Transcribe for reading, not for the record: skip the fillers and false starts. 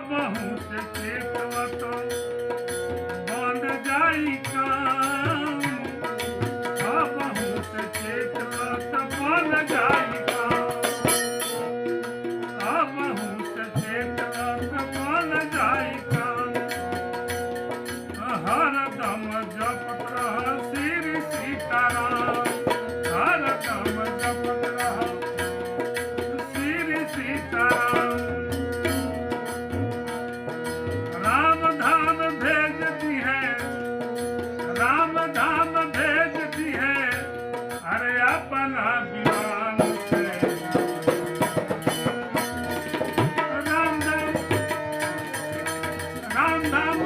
बहु से चेतवत बन जाई काम, बहु से चेतवत बन जाई काम, बहु से चेतवत बन जाई काम। हरदम जपत रह श्री सीताराम, हरदम जपत रह श्री सीताराम। राम धाम भेजती है, राम धाम भेजती है, अरे अपना विमान से। राम धाम